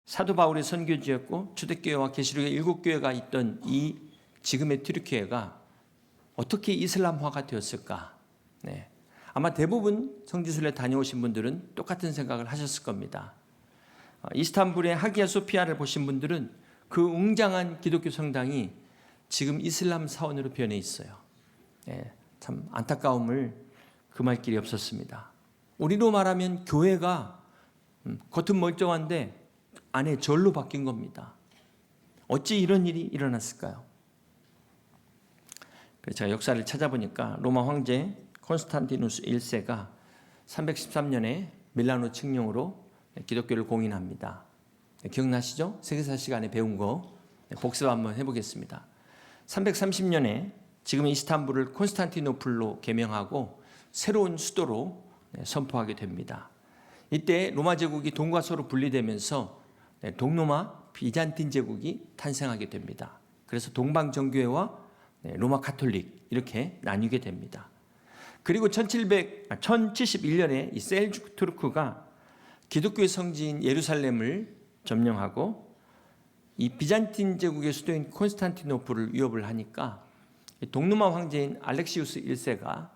사도 바울의 선교지였고 초대교회와 계시록의 7교회가 있던 이 지금의 튀르키예가 어떻게 이슬람화가 되었을까? 네. 아마 대부분 성지순례 다녀오신 분들은 똑같은 생각을 하셨을 겁니다. 이스탄불의 하기야 소피아를 보신 분들은 그 웅장한 기독교 성당이 지금 이슬람 사원으로 변해 있어요. 네. 참 안타까움을 금할 길이 없었습니다. 우리로 말하면 교회가 겉은 멀쩡한데 안에 절로 바뀐 겁니다. 어찌 이런 일이 일어났을까요? 그래서 제가 역사를 찾아보니까 로마 황제 콘스탄티누스 1세가 313년에 밀라노 칙령으로 기독교를 공인합니다. 기억나시죠? 세계사 시간에 배운 거 복습 한번 해보겠습니다. 330년에 지금 이스탄불을 콘스탄티노플로 개명하고 새로운 수도로 선포하게 됩니다. 이때 로마 제국이 동과 서로 분리되면서 동로마 비잔틴 제국이 탄생하게 됩니다. 그래서 동방정교회와 로마 카톨릭 이렇게 나뉘게 됩니다. 그리고 1071년에 이 셀주크 투르크가 기독교의 성지인 예루살렘을 점령하고 이 비잔틴 제국의 수도인 콘스탄티노플을 위협을 하니까 동로마 황제인 알렉시우스 1세가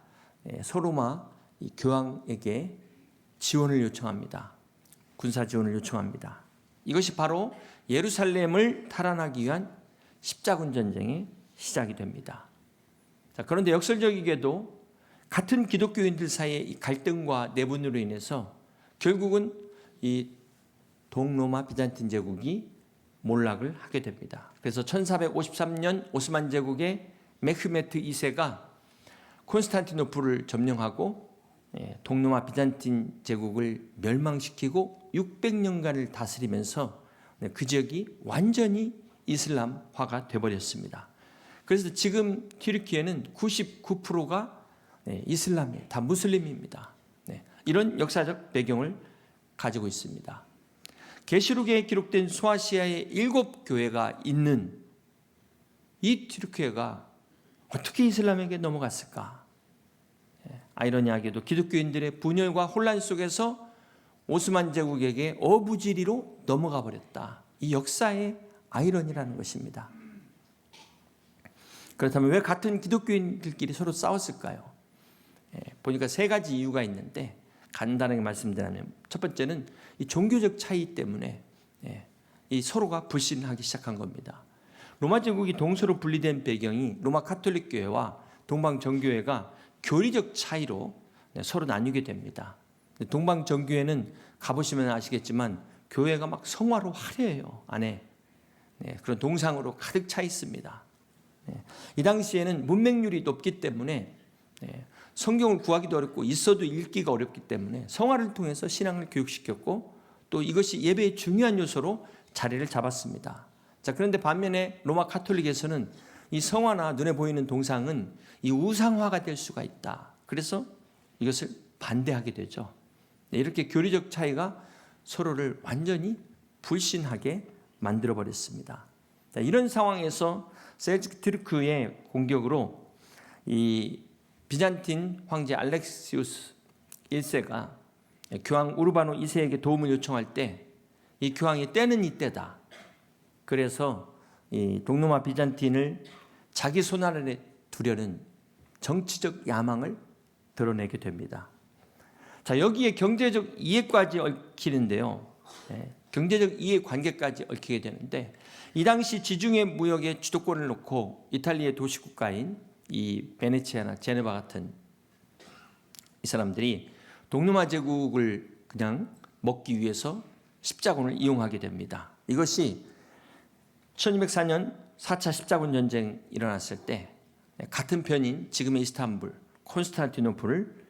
소로마 교황에게 지원을 요청합니다. 군사 지원을 요청합니다. 이것이 바로 예루살렘을 탈환하기 위한 십자군 전쟁의 시작이 됩니다. 자, 그런데 역설적이게도 같은 기독교인들 사이의 이 갈등과 내분으로 인해서 결국은 이 동로마 비잔틴 제국이 몰락을 하게 됩니다. 그래서 1453년 오스만 제국의 메흐메트 2세가 콘스탄티노플을 점령하고 동로마 비잔틴 제국을 멸망시키고 600년간을 다스리면서 그 지역이 완전히 이슬람화가 되어버렸습니다. 그래서 지금 튀르키예는 99%가 이슬람이에요. 다 무슬림입니다. 이런 역사적 배경을 가지고 있습니다. 계시록에 기록된 소아시아의 7교회가 있는 이 튀르키예가 어떻게 이슬람에게 넘어갔을까? 아이러니하게도 기독교인들의 분열과 혼란 속에서 오스만 제국에게 어부지리로 넘어가 버렸다. 이 역사의 아이러니라는 것입니다. 그렇다면 왜 같은 기독교인들끼리 서로 싸웠을까요? 보니까 3가지 이유가 있는데 간단하게 말씀드리면 첫 번째는 이 종교적 차이 때문에 이 서로가 불신하기 시작한 겁니다. 로마 제국이 동서로 분리된 배경이 로마 카톨릭 교회와 동방 정교회가 교리적 차이로 서로 나뉘게 됩니다. 동방 정교회는 가보시면 아시겠지만 교회가 막 성화로 화려해요. 안에 그런 동상으로 가득 차 있습니다. 이 당시에는 문맹률이 높기 때문에 성경을 구하기도 어렵고 있어도 읽기가 어렵기 때문에 성화를 통해서 신앙을 교육시켰고 또 이것이 예배의 중요한 요소로 자리를 잡았습니다. 자, 그런데 반면에 로마 카톨릭에서는 이 성화나 눈에 보이는 동상은 이 우상화가 될 수가 있다. 그래서 이것을 반대하게 되죠. 이렇게 교리적 차이가 서로를 완전히 불신하게 만들어버렸습니다. 자, 이런 상황에서 셀주크 튀르크의 공격으로 이 비잔틴 황제 알렉시우스 1세가 교황 우르바노 2세에게 도움을 요청할 때 이 교황이 때는 이때다. 그래서 이 동로마 비잔틴을 자기 손 아래 두려는 정치적 야망을 드러내게 됩니다. 자, 여기에 경제적 이해까지 얽히는데요. 경제적 이해 관계까지 얽히게 되는데 이 당시 지중해 무역의 주도권을 놓고 이탈리아의 도시국가인 이 베네치아나 제네바 같은 이 사람들이 동로마 제국을 그냥 먹기 위해서 십자군을 이용하게 됩니다. 이것이 1204년 4차 십자군 전쟁 일어났을 때 같은 편인 지금의 이스탄불, 콘스탄티노플을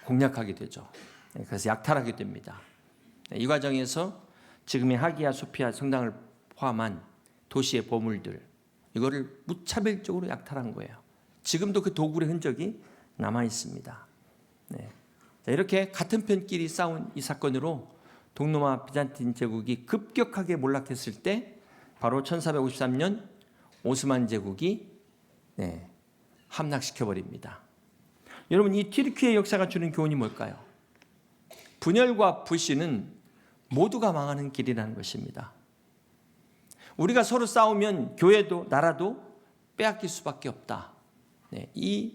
공략하게 되죠. 그래서 약탈하게 됩니다. 이 과정에서 지금의 하기야 소피아 성당을 포함한 도시의 보물들 이거를 무차별적으로 약탈한 거예요. 지금도 그 도굴의 흔적이 남아 있습니다. 이렇게 같은 편끼리 싸운 이 사건으로 동로마 비잔틴 제국이 급격하게 몰락했을 때 바로 1453년 오스만 제국이 함락시켜버립니다. 여러분, 이 튀르키예 역사가 주는 교훈이 뭘까요? 분열과 불신은 모두가 망하는 길이라는 것입니다. 우리가 서로 싸우면 교회도 나라도 빼앗길 수밖에 없다. 이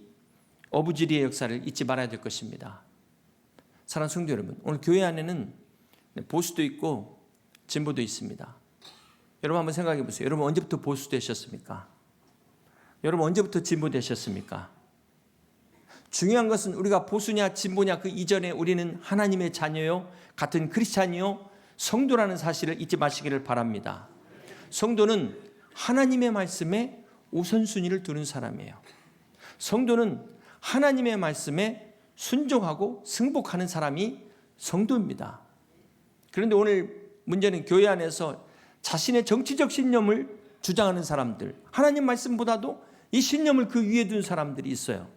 어부지리의 역사를 잊지 말아야 될 것입니다. 사랑하는 성도 여러분, 오늘 교회 안에는 보수도 있고 진보도 있습니다. 여러분 한번 생각해 보세요. 여러분 언제부터 보수 되셨습니까? 여러분 언제부터 진보 되셨습니까? 중요한 것은 우리가 보수냐 진보냐 그 이전에 우리는 하나님의 자녀요, 같은 크리스찬이요, 성도라는 사실을 잊지 마시기를 바랍니다. 성도는 하나님의 말씀에 우선순위를 두는 사람이에요. 성도는 하나님의 말씀에 순종하고 승복하는 사람이 성도입니다. 그런데 오늘 문제는 교회 안에서 자신의 정치적 신념을 주장하는 사람들, 하나님 말씀보다도 이 신념을 그 위에 둔 사람들이 있어요.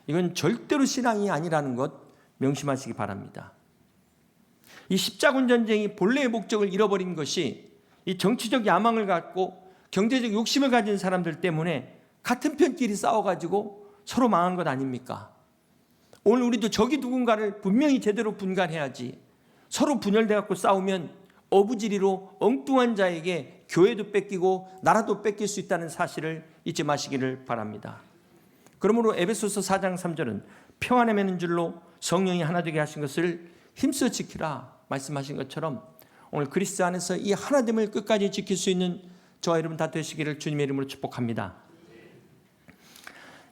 이건 절대로 신앙이 아니라는 것 명심하시기 바랍니다. 이 십자군 전쟁이 본래의 목적을 잃어버린 것이 이 정치적 야망을 갖고 경제적 욕심을 가진 사람들 때문에 같은 편끼리 싸워가지고 서로 망한 것 아닙니까? 오늘 우리도 적이 누군가를 분명히 제대로 분간해야지, 서로 분열돼갖고 싸우면 어부지리로 엉뚱한 자에게 교회도 뺏기고 나라도 뺏길 수 있다는 사실을 잊지 마시기를 바랍니다. 그러므로 에베소서 4장 3절은 평안에 매는 줄로 성령이 하나 되게 하신 것을 힘써 지키라 말씀하신 것처럼 오늘 그리스도 안에서 이 하나됨을 끝까지 지킬 수 있는 저와 여러분 다 되시기를 주님의 이름으로 축복합니다.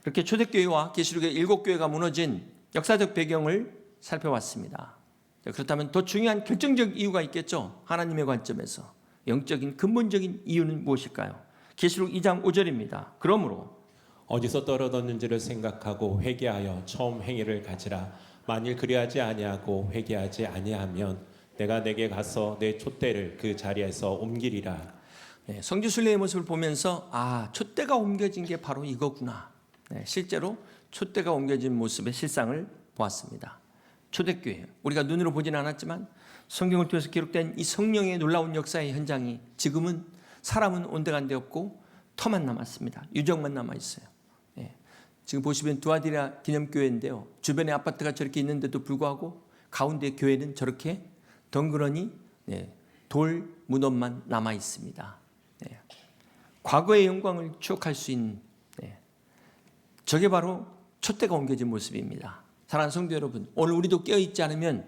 이렇게 초대교회와 계시록의 7교회가 무너진 역사적 배경을 살펴봤습니다. 그렇다면 더 중요한 결정적 이유가 있겠죠. 하나님의 관점에서 영적인 근본적인 이유는 무엇일까요? 계시록 2장 5절입니다. 그러므로 어디서 떨어졌는지를 생각하고 회개하여 처음 행위를 가지라. 만일 그리하지 아니하고 회개하지 아니하면 내가 내게 가서 내 촛대를 그 자리에서 옮기리라. 성지순례의 모습을 보면서 촛대가 옮겨진 게 바로 이거구나. 실제로 촛대가 옮겨진 모습의 실상을 보았습니다. 초대교회, 우리가 눈으로 보진 않았지만 성경을 통해서 기록된 이 성령의 놀라운 역사의 현장이 지금은 사람은 온데간데 없고 터만 남았습니다. 유적만 남아있어요. 지금 보시면 두아디라 기념교회인데요, 주변에 아파트가 저렇게 있는데도 불구하고 가운데 교회는 저렇게 덩그러니 돌 문헌만 남아있습니다. 과거의 영광을 추억할 수 있는, 저게 바로 촛대가 옮겨진 모습입니다. 사랑하는 성도 여러분, 오늘 우리도 깨어있지 않으면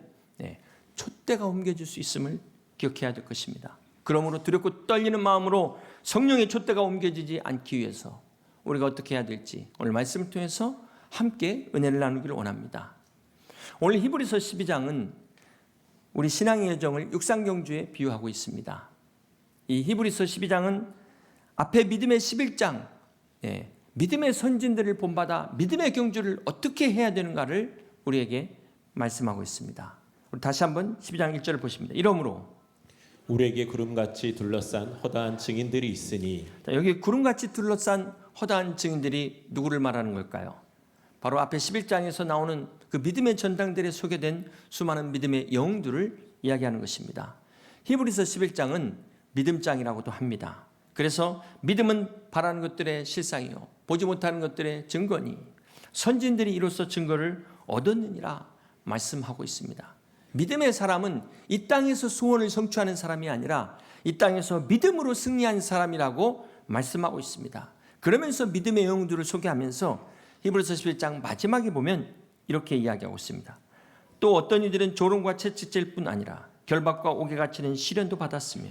촛대가 옮겨질 수 있음을 기억해야 될 것입니다. 그러므로 두렵고 떨리는 마음으로 성령의 촛대가 옮겨지지 않기 위해서 우리가 어떻게 해야 될지 오늘 말씀을 통해서 함께 은혜를 나누기를 원합니다. 오늘 히브리서 12장은 우리 신앙의 여정을 육상경주에 비유하고 있습니다. 이 히브리서 12장은 앞에 믿음의 11장, 믿음의 선진들을 본받아 믿음의 경주를 어떻게 해야 되는가를 우리에게 말씀하고 있습니다. 우리 다시 한번 12장 1절을 보십니다. 이러므로 우리에게 구름같이 둘러싼 허다한 증인들이 있으니. 여기 구름같이 둘러싼 허다한 증인들이 누구를 말하는 걸까요? 바로 앞에 11장에서 나오는 그 믿음의 전당들에 소개된 수많은 믿음의 영웅들을 이야기하는 것입니다. 히브리서 11장은 믿음장이라고도 합니다. 그래서 믿음은 바라는 것들의 실상이요 보지 못하는 것들의 증거니 선진들이 이로써 증거를 얻었느니라 말씀하고 있습니다. 믿음의 사람은 이 땅에서 소원을 성취하는 사람이 아니라 이 땅에서 믿음으로 승리한 사람이라고 말씀하고 있습니다. 그러면서 믿음의 영웅들을 소개하면서 히브리서 11장 마지막에 보면 이렇게 이야기하고 있습니다. 또 어떤 이들은 조롱과 채찍질 뿐 아니라 결박과 옥에 갇히는 시련도 받았으며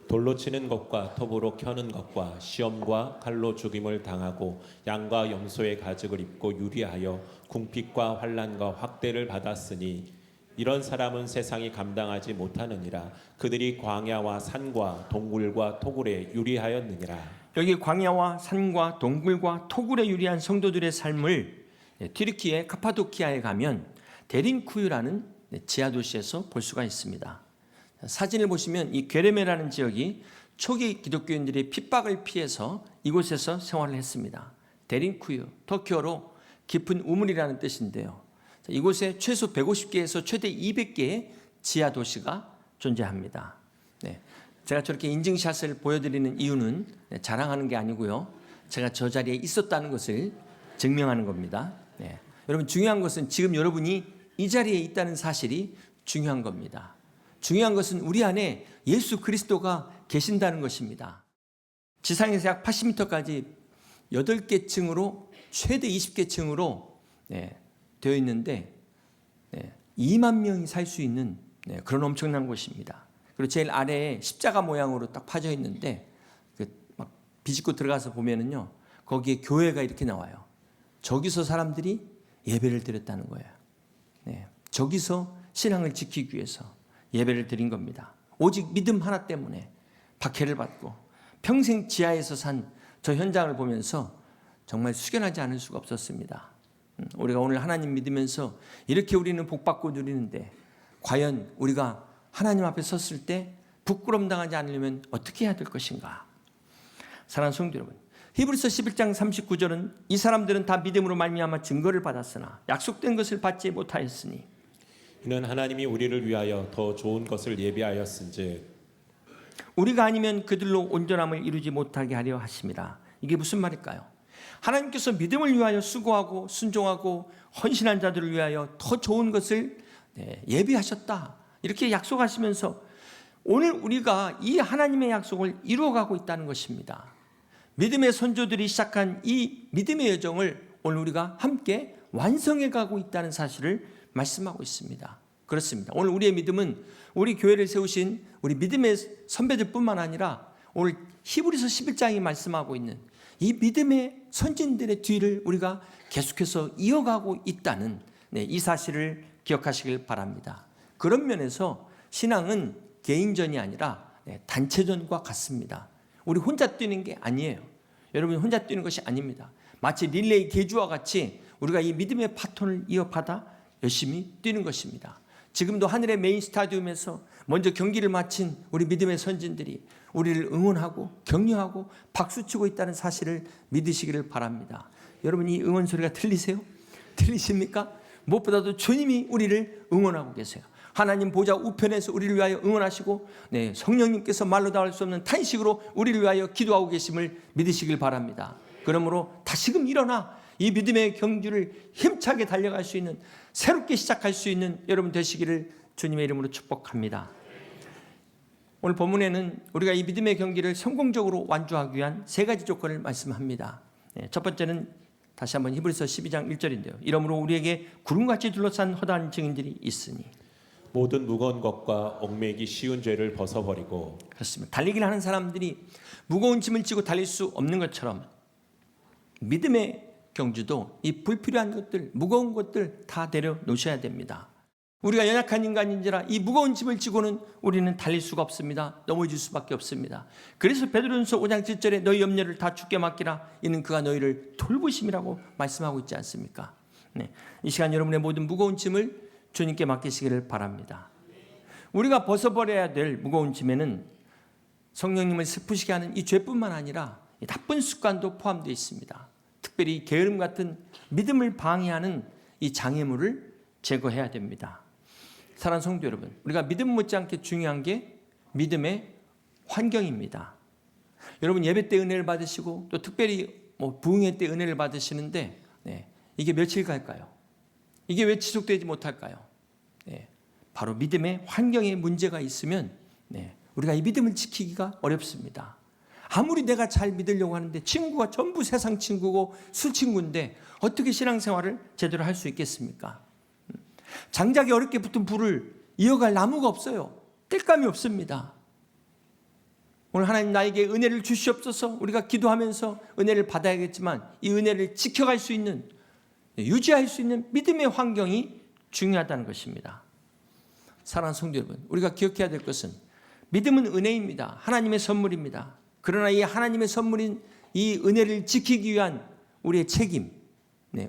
돌로 치는 것과 톱으로 켜는 것과 시험과 칼로 죽임을 당하고 양과 염소의 가죽을 입고 유리하여 궁핍과 환난과 확대를 받았으니 이런 사람은 세상이 감당하지 못하느니라. 그들이 광야와 산과 동굴과 토굴에 유리하였느니라. 여기 광야와 산과 동굴과 토굴에 유리한 성도들의 삶을 튀르키예 카파도키아에 가면 데린쿠유라는 지하도시에서 볼 수가 있습니다. 사진을 보시면 이 게레메라는 지역이 초기 기독교인들이 핍박을 피해서 이곳에서 생활을 했습니다. 데린쿠유, 터키어로 깊은 우물이라는 뜻인데요. 이곳에 최소 150개에서 최대 200개의 지하도시가 존재합니다. 제가 저렇게 인증샷을 보여드리는 이유는 자랑하는 게 아니고요, 제가 저 자리에 있었다는 것을 증명하는 겁니다. 여러분 중요한 것은 지금 여러분이 이 자리에 있다는 사실이 중요한 겁니다. 중요한 것은 우리 안에 예수 그리스도가 계신다는 것입니다. 지상에서 약 80m까지 8개 층으로 최대 20개 층으로 되어 있는데 2만 명이 살 수 있는 그런 엄청난 곳입니다. 그리고 제일 아래에 십자가 모양으로 딱 파져 있는데 막 비집고 들어가서 보면은요, 거기에 교회가 이렇게 나와요. 저기서 사람들이 예배를 드렸다는 거예요. 저기서 신앙을 지키기 위해서 예배를 드린 겁니다. 오직 믿음 하나 때문에 박해를 받고 평생 지하에서 산 저 현장을 보면서 정말 숙연하지 않을 수가 없었습니다. 우리가 오늘 하나님 믿으면서 이렇게 우리는 복받고 누리는데 과연 우리가 하나님 앞에 섰을 때 부끄러움 당하지 않으려면 어떻게 해야 될 것인가? 사랑하는 성도 여러분, 히브리서 11장 39절은 이 사람들은 다 믿음으로 말미암아 증거를 받았으나 약속된 것을 받지 못하였으니 이는 하나님이 우리를 위하여 더 좋은 것을 예비하였은즉 우리가 아니면 그들로 온전함을 이루지 못하게 하려 하심이라. 이게 무슨 말일까요? 하나님께서 믿음을 위하여 수고하고 순종하고 헌신한 자들을 위하여 더 좋은 것을 예비하셨다, 이렇게 약속하시면서 오늘 우리가 이 하나님의 약속을 이루어가고 있다는 것입니다. 믿음의 선조들이 시작한 이 믿음의 여정을 오늘 우리가 함께 완성해 가고 있다는 사실을 말씀하고 있습니다. 그렇습니다. 오늘 우리의 믿음은 우리 교회를 세우신 우리 믿음의 선배들뿐만 아니라 오늘 히브리서 11장이 말씀하고 있는 이 믿음의 선진들의 뒤를 우리가 계속해서 이어가고 있다는 이 사실을 기억하시길 바랍니다. 그런 면에서 신앙은 개인전이 아니라 단체전과 같습니다. 우리 혼자 뛰는 게 아니에요. 여러분 혼자 뛰는 것이 아닙니다. 마치 릴레이 계주와 같이 우리가 이 믿음의 바톤을 이어받아 열심히 뛰는 것입니다. 지금도 하늘의 메인 스타디움에서 먼저 경기를 마친 우리 믿음의 선진들이 우리를 응원하고 격려하고 박수치고 있다는 사실을 믿으시기를 바랍니다. 여러분 이 응원 소리가 들리세요? 들리십니까? 무엇보다도 주님이 우리를 응원하고 계세요. 하나님 보좌 우편에서 우리를 위하여 응원하시고 성령님께서 말로 다 할 수 없는 탄식으로 우리를 위하여 기도하고 계심을 믿으시길 바랍니다. 그러므로 다시금 일어나 이 믿음의 경주를 힘차게 달려갈 수 있는, 새롭게 시작할 수 있는 여러분 되시기를 주님의 이름으로 축복합니다. 오늘 본문에는 우리가 이 믿음의 경기를 성공적으로 완주하기 위한 3가지 조건을 말씀합니다. 첫 번째는 다시 한번 히브리서 12장 1절인데요. 이러므로 우리에게 구름같이 둘러싼 허다한 증인들이 있으니 모든 무거운 것과 얽매이기 쉬운 죄를 벗어버리고. 그렇습니다. 달리기를 하는 사람들이 무거운 짐을 지고 달릴 수 없는 것처럼 믿음의 경주도 이 불필요한 것들, 무거운 것들 다 내려놓으셔야 됩니다. 우리가 연약한 인간인지라 이 무거운 짐을 지고는 우리는 달릴 수가 없습니다. 넘어질 수밖에 없습니다. 그래서 베드로전서 5장 7절에 너희 염려를 다 주께 맡기라. 이는 그가 너희를 돌보심이라고 말씀하고 있지 않습니까? 이 시간 여러분의 모든 무거운 짐을 주님께 맡기시기를 바랍니다. 우리가 벗어버려야 될 무거운 짐에는 성령님을 슬프시게 하는 이 죄뿐만 아니라 이 나쁜 습관도 포함되어 있습니다. 특별히 게으름 같은 믿음을 방해하는 이 장애물을 제거해야 됩니다. 사랑하는 성도 여러분, 우리가 믿음 못지않게 중요한 게 믿음의 환경입니다. 여러분 예배 때 은혜를 받으시고 또 특별히 부흥회 때 은혜를 받으시는데 이게 며칠 갈까요? 이게 왜 지속되지 못할까요? 바로 믿음의 환경에 문제가 있으면 우리가 이 믿음을 지키기가 어렵습니다. 아무리 내가 잘 믿으려고 하는데 친구가 전부 세상 친구고 술 친구인데 어떻게 신앙생활을 제대로 할 수 있겠습니까? 장작에 어렵게 붙은 불을 이어갈 나무가 없어요. 땔감이 없습니다. 오늘 하나님 나에게 은혜를 주시옵소서. 우리가 기도하면서 은혜를 받아야겠지만 이 은혜를 지켜갈 수 있는, 유지할 수 있는 믿음의 환경이 중요하다는 것입니다. 사랑하는 성도 여러분, 우리가 기억해야 될 것은 믿음은 은혜입니다. 하나님의 선물입니다. 그러나 이 하나님의 선물인 이 은혜를 지키기 위한 우리의 책임,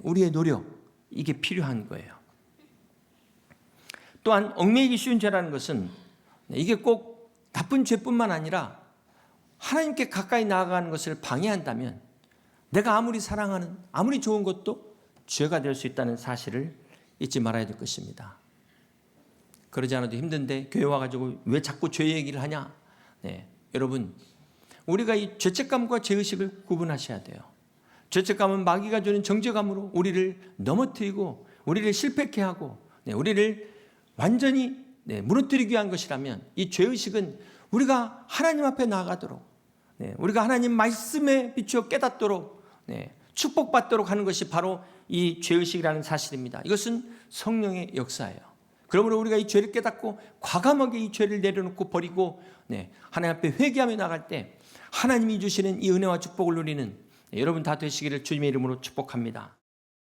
우리의 노력, 이게 필요한 거예요. 또한 얽매이기 쉬운 죄라는 것은 이게 꼭 나쁜 죄뿐만 아니라 하나님께 가까이 나아가는 것을 방해한다면 내가 아무리 사랑하는, 아무리 좋은 것도 죄가 될 수 있다는 사실을 잊지 말아야 될 것입니다. 그러지 않아도 힘든데 교회 와가지고 왜 자꾸 죄 얘기를 하냐? 여러분, 우리가 이 죄책감과 죄의식을 구분하셔야 돼요. 죄책감은 마귀가 주는 정죄감으로 우리를 넘어뜨리고 우리를 실패케 하고 우리를 완전히 무너뜨리기 위한 것이라면 이 죄의식은 우리가 하나님 앞에 나아가도록 우리가 하나님 말씀에 비추어 깨닫도록 축복받도록 하는 것이 바로 이 죄의식이라는 사실입니다. 이것은 성령의 역사예요. 그러므로 우리가 이 죄를 깨닫고 과감하게 이 죄를 내려놓고 버리고 하나님 앞에 회개하며 나갈 때 하나님이 주시는 이 은혜와 축복을 누리는 여러분 다 되시기를 주님의 이름으로 축복합니다.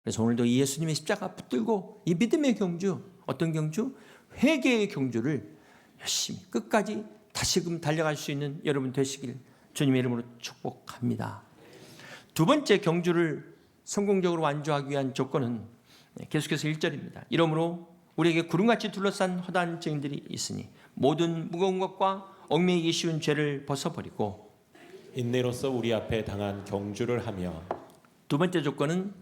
그래서 오늘도 이 예수님의 십자가 붙들고 이 믿음의 경주, 어떤 경주? 회개의 경주를 열심히 끝까지 다시금 달려갈 수 있는 여러분 되시길 주님의 이름으로 축복합니다. 두 번째 경주를 성공적으로 완주하기 위한 조건은 계속해서 1절입니다. 이러므로 우리에게 구름같이 둘러싼 허다한 증인들이 있으니 모든 무거운 것과 얽매이기 쉬운 죄를 벗어버리고 인내로서 우리 앞에 당한 경주를 하며. 두 번째 조건은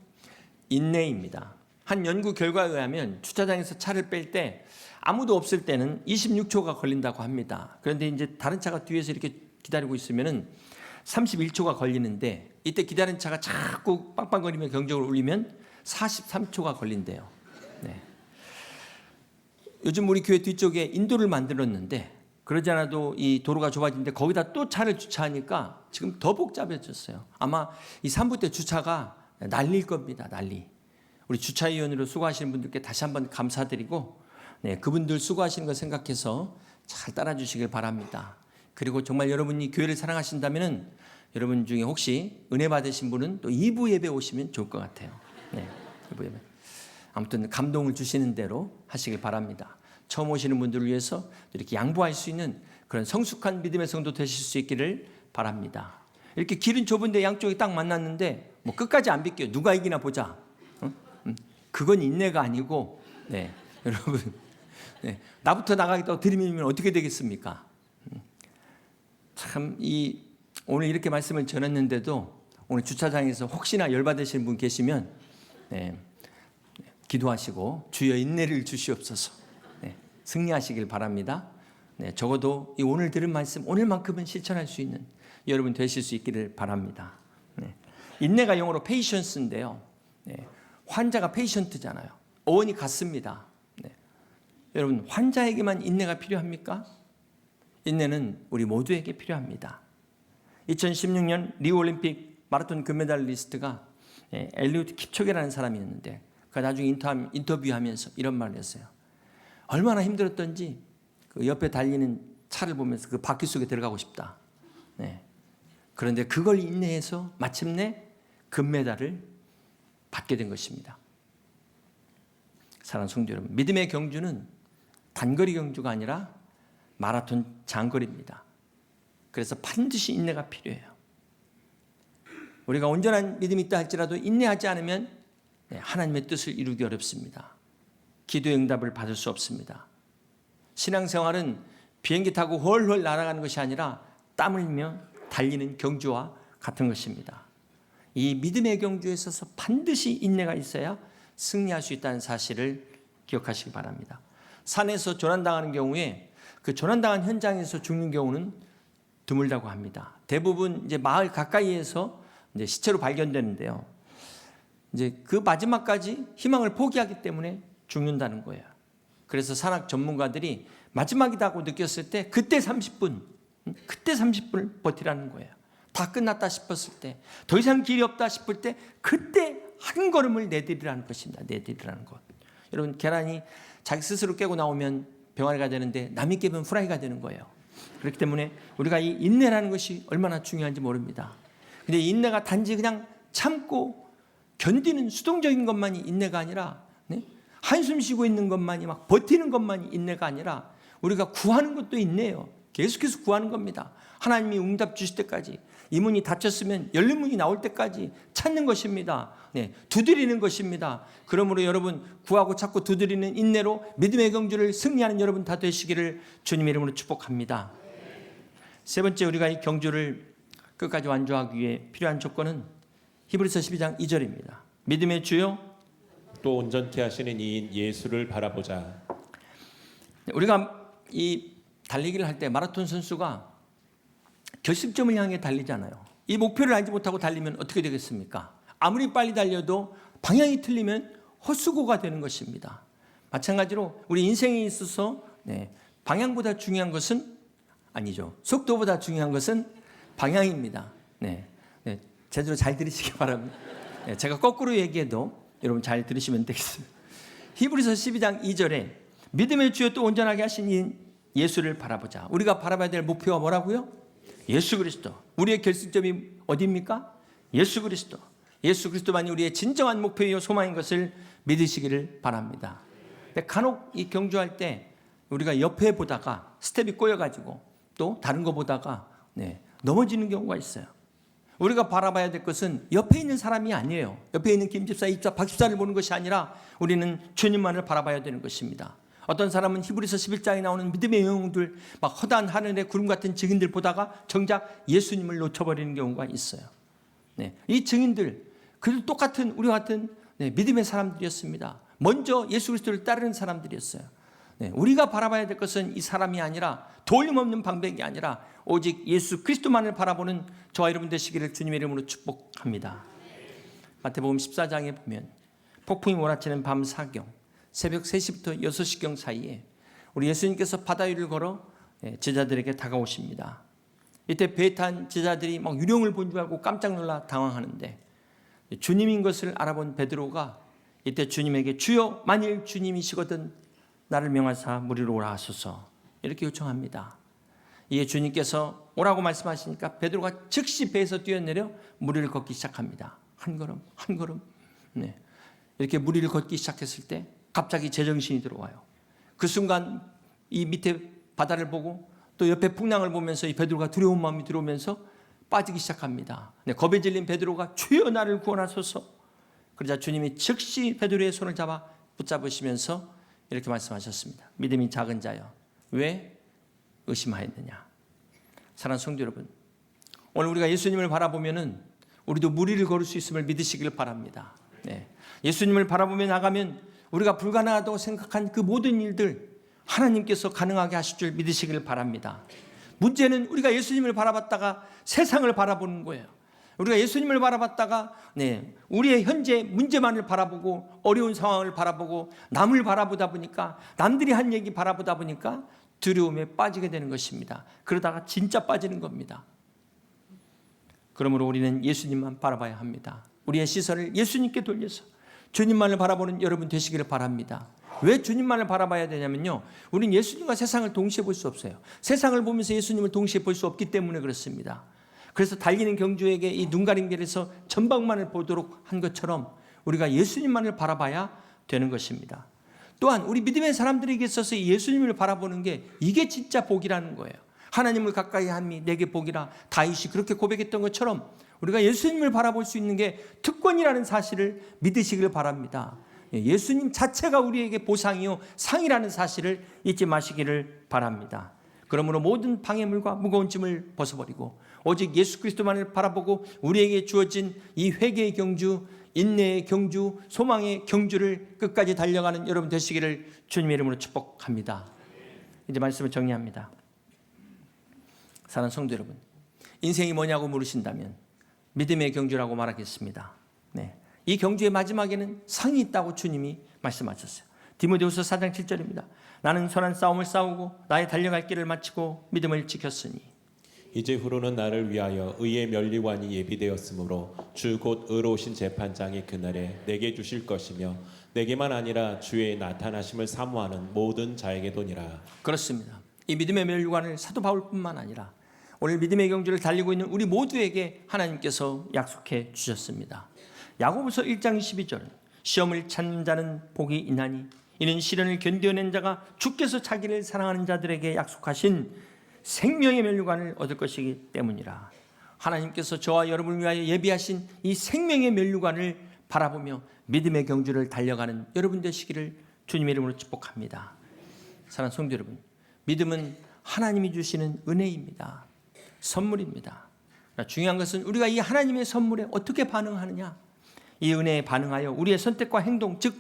인내입니다. 한 연구 결과에 의하면 주차장에서 차를 뺄 때 아무도 없을 때는 26초가 걸린다고 합니다. 그런데 이제 다른 차가 뒤에서 이렇게 기다리고 있으면은 31초가 걸리는데 이때 기다린 차가 자꾸 빵빵거리며 경적을 울리면 43초가 걸린대요. 요즘 우리 교회 뒤쪽에 인도를 만들었는데 그러지 않아도 이 도로가 좁아지는데 거기다 또 차를 주차하니까 지금 더 복잡해졌어요. 아마 이 산부대 주차가 난리일 겁니다. 난리. 우리 주차위원으로 수고하시는 분들께 다시 한번 감사드리고 그분들 수고하시는 거 생각해서 잘 따라주시길 바랍니다. 그리고 정말 여러분이 교회를 사랑하신다면 여러분 중에 혹시 은혜 받으신 분은 또 2부 예배 오시면 좋을 것 같아요. 2부 예배. 아무튼 감동을 주시는 대로 하시길 바랍니다. 처음 오시는 분들을 위해서 이렇게 양보할 수 있는 그런 성숙한 믿음의 성도 되실 수 있기를 바랍니다. 이렇게 길은 좁은데 양쪽이 딱 만났는데 뭐 끝까지 안 비껴요. 누가 이기나 보자. 그건 인내가 아니고 여러분 나부터 나가겠다고 들이밀면 어떻게 되겠습니까? 참 오늘 이렇게 말씀을 전했는데도 오늘 주차장에서 혹시나 열받으시는 분 계시면 기도하시고 주여 인내를 주시옵소서 승리하시길 바랍니다. 적어도 이 오늘 들은 말씀 오늘만큼은 실천할 수 있는 여러분 되실 수 있기를 바랍니다. 인내가 영어로 patience인데요. 환자가 페이션트잖아요. 어원이 같습니다. 여러분 환자에게만 인내가 필요합니까? 인내는 우리 모두에게 필요합니다. 2016년 리우올림픽 마라톤 금메달리스트가 엘리우드 킵초게라는 사람이었는데 그 나중에 인터뷰하면서 이런 말을 했어요. 얼마나 힘들었던지 그 옆에 달리는 차를 보면서 그 바퀴 속에 들어가고 싶다. 그런데 그걸 인내해서 마침내 금메달을 받게 된 것입니다. 사랑하는 성도 여러분, 믿음의 경주는 단거리 경주가 아니라 마라톤 장거리입니다. 그래서 반드시 인내가 필요해요. 우리가 온전한 믿음이 있다 할지라도 인내하지 않으면 하나님의 뜻을 이루기 어렵습니다. 기도의 응답을 받을 수 없습니다. 신앙생활은 비행기 타고 훨훨 날아가는 것이 아니라 땀 흘리며 달리는 경주와 같은 것입니다. 이 믿음의 경주에 있어서 반드시 인내가 있어야 승리할 수 있다는 사실을 기억하시기 바랍니다. 산에서 조난당하는 경우에 그 조난당한 현장에서 죽는 경우는 드물다고 합니다. 대부분 이제 마을 가까이에서 이제 시체로 발견되는데요. 이제 그 마지막까지 희망을 포기하기 때문에 죽는다는 거예요. 그래서 산학 전문가들이 마지막이라고 느꼈을 때 그때 30분을 버티라는 거예요. 다 끝났다 싶었을 때, 더 이상 길이 없다 싶을 때 그때 한 걸음을 내디디라는 것입니다. 내디디라는 것. 여러분 계란이 자기 스스로 깨고 나오면 병아리가 되는데 남이 깨면 후라이가 되는 거예요. 그렇기 때문에 우리가 이 인내라는 것이 얼마나 중요한지 모릅니다. 근데 인내가 단지 그냥 참고 견디는 수동적인 것만이 인내가 아니라 한숨 쉬고 있는 것만이 막 버티는 것만이 인내가 아니라 우리가 구하는 것도 인내예요. 계속해서 구하는 겁니다. 하나님이 응답 주실 때까지 이 문이 닫혔으면 열린 문이 나올 때까지 찾는 것입니다. 두드리는 것입니다. 그러므로 여러분 구하고 찾고 두드리는 인내로 믿음의 경주를 승리하는 여러분 다 되시기를 주님의 이름으로 축복합니다. 세 번째 우리가 이 경주를 끝까지 완주하기 위해 필요한 조건은 히브리서 12장 2절입니다. 믿음의 주요 또 온전케 하시는 이인 예수를 바라보자. 우리가 이 달리기를 할 때 마라톤 선수가 결승점을 향해 달리잖아요. 이 목표를 알지 못하고 달리면 어떻게 되겠습니까? 아무리 빨리 달려도 방향이 틀리면 헛수고가 되는 것입니다. 마찬가지로 우리 인생에 있어서 네, 방향보다 중요한 것은 아니죠. 속도보다 중요한 것은 방향입니다. 네, 네, 제대로 잘 들으시기 바랍니다. 네, 제가 거꾸로 얘기해도 여러분 잘 들으시면 되겠습니다. 히브리서 12장 2절에 믿음의 주여 또 온전하게 하신 이 예수를 바라보자. 우리가 바라봐야 될 목표가 뭐라고요? 예수 그리스도. 우리의 결승점이 어디입니까? 예수 그리스도. 예수 그리스도만이 우리의 진정한 목표이요 소망인 것을 믿으시기를 바랍니다. 근데 간혹 이 경주할 때 우리가 옆에 보다가 스텝이 꼬여가지고 또 다른 거 보다가 넘어지는 경우가 있어요. 우리가 바라봐야 될 것은 옆에 있는 사람이 아니에요. 옆에 있는 김 집사, 이 집사, 박 집사를 보는 것이 아니라 우리는 주님만을 바라봐야 되는 것입니다. 어떤 사람은 히브리서 11장에 나오는 믿음의 영웅들, 막 허다한 하늘의 구름 같은 증인들 보다가 정작 예수님을 놓쳐버리는 경우가 있어요. 이 증인들, 그들 똑같은 우리와 같은 믿음의 사람들이었습니다. 먼저 예수 그리스도를 따르는 사람들이었어요. 우리가 바라봐야 될 것은 이 사람이 아니라 돌림없는 방백이 아니라 오직 예수 그리스도만을 바라보는 저와 여러분 되시기를 주님의 이름으로 축복합니다. 마태복음 14장에 보면 폭풍이 몰아치는 밤 사경, 새벽 3시부터 6시경 사이에 우리 예수님께서 바다 위를 걸어 제자들에게 다가오십니다. 이때 배에 탄 제자들이 막 유령을 본 줄 알고 깜짝 놀라 당황하는데 주님인 것을 알아본 베드로가 이때 주님에게 주여 만일 주님이시거든 나를 명하사 무리로 오라 하소서 이렇게 요청합니다. 이에 주님께서 오라고 말씀하시니까 베드로가 즉시 배에서 뛰어내려 무리를 걷기 시작합니다. 한 걸음 한 걸음 이렇게 무리를 걷기 시작했을 때 갑자기 제정신이 들어와요. 그 순간 이 밑에 바다를 보고 또 옆에 풍랑을 보면서 이 베드로가 두려운 마음이 들어오면서 빠지기 시작합니다. 겁에 질린 베드로가 주여 나를 구원하소서. 그러자 주님이 즉시 베드로의 손을 잡아 붙잡으시면서 이렇게 말씀하셨습니다. 믿음이 작은 자여 왜 의심하였느냐. 사랑하는 성도 여러분, 오늘 우리가 예수님을 바라보면은 우리도 무리를 걸을 수 있음을 믿으시길 바랍니다. 예수님을 바라보며 나가면 우리가 불가능하다고 생각한 그 모든 일들 하나님께서 가능하게 하실 줄 믿으시길 바랍니다. 문제는 우리가 예수님을 바라봤다가 세상을 바라보는 거예요. 우리가 예수님을 바라봤다가 우리의 현재 문제만을 바라보고 어려운 상황을 바라보고 남을 바라보다 보니까 남들이 한 얘기 바라보다 보니까 두려움에 빠지게 되는 것입니다. 그러다가 진짜 빠지는 겁니다. 그러므로 우리는 예수님만 바라봐야 합니다. 우리의 시선을 예수님께 돌려서 주님만을 바라보는 여러분 되시기를 바랍니다. 왜 주님만을 바라봐야 되냐면요, 우리는 예수님과 세상을 동시에 볼 수 없어요. 세상을 보면서 예수님을 동시에 볼 수 없기 때문에 그렇습니다. 그래서 달리는 경주에게 이 눈가린 길에서 전방만을 보도록 한 것처럼 우리가 예수님만을 바라봐야 되는 것입니다. 또한 우리 믿음의 사람들에게 있어서 예수님을 바라보는 게 이게 진짜 복이라는 거예요. 하나님을 가까이 함이 내게 복이라 다윗이 그렇게 고백했던 것처럼 우리가 예수님을 바라볼 수 있는 게 특권이라는 사실을 믿으시길 바랍니다. 예수님 자체가 우리에게 보상이요 상이라는 사실을 잊지 마시기를 바랍니다. 그러므로 모든 방해물과 무거운 짐을 벗어버리고 오직 예수 그리스도만을 바라보고 우리에게 주어진 이 회개의 경주, 인내의 경주, 소망의 경주를 끝까지 달려가는 여러분 되시기를 주님의 이름으로 축복합니다. 이제 말씀을 정리합니다. 사랑하는 성도 여러분, 인생이 뭐냐고 물으신다면 믿음의 경주라고 말하겠습니다. 이 경주의 마지막에는 상이 있다고 주님이 말씀하셨어요. 디모데후서 4장 7절입니다. 나는 선한 싸움을 싸우고 나의 달려갈 길을 마치고 믿음을 지켰으니 이제 후로는 나를 위하여 의의 면류관이 예비되었으므로 주 곧 의로우신 재판장이 그날에 내게 주실 것이며 내게만 아니라 주의 나타나심을 사모하는 모든 자에게도니라. 그렇습니다. 이 믿음의 면류관을 사도 바울뿐만 아니라 오늘 믿음의 경주를 달리고 있는 우리 모두에게 하나님께서 약속해 주셨습니다. 야고보서 1장 12절 시험을 찾는 자는 복이 있나니 이는 시련을 견뎌낸 자가 주께서 자기를 사랑하는 자들에게 약속하신 생명의 면류관을 얻을 것이기 때문이라. 하나님께서 저와 여러분을 위하여 예비하신 이 생명의 면류관을 바라보며 믿음의 경주를 달려가는 여러분 되시기를 주님의 이름으로 축복합니다. 사랑하는 성도 여러분, 믿음은 하나님이 주시는 은혜입니다. 선물입니다. 중요한 것은 우리가 이 하나님의 선물에 어떻게 반응하느냐, 이 은혜에 반응하여 우리의 선택과 행동, 즉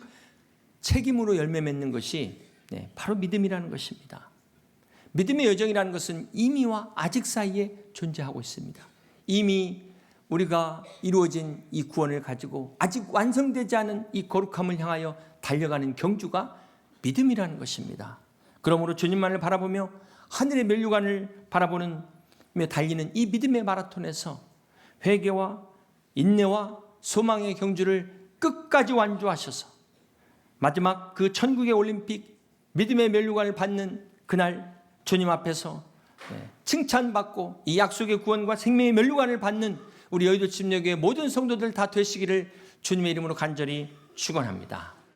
책임으로 열매 맺는 것이 바로 믿음이라는 것입니다. 믿음의 여정이라는 것은 이미와 아직 사이에 존재하고 있습니다. 이미 우리가 이루어진 이 구원을 가지고 아직 완성되지 않은 이 거룩함을 향하여 달려가는 경주가 믿음이라는 것입니다. 그러므로 주님만을 바라보며 하늘의 면류관을 바라보며 달리는 이 믿음의 마라톤에서 회개와 인내와 소망의 경주를 끝까지 완주하셔서 마지막 그 천국의 올림픽 믿음의 면류관을 받는 그날 주님 앞에서 칭찬받고 이 약속의 구원과 생명의 면류관을 받는 우리 여의도 침례교회 모든 성도들 다 되시기를 주님의 이름으로 간절히 축원합니다.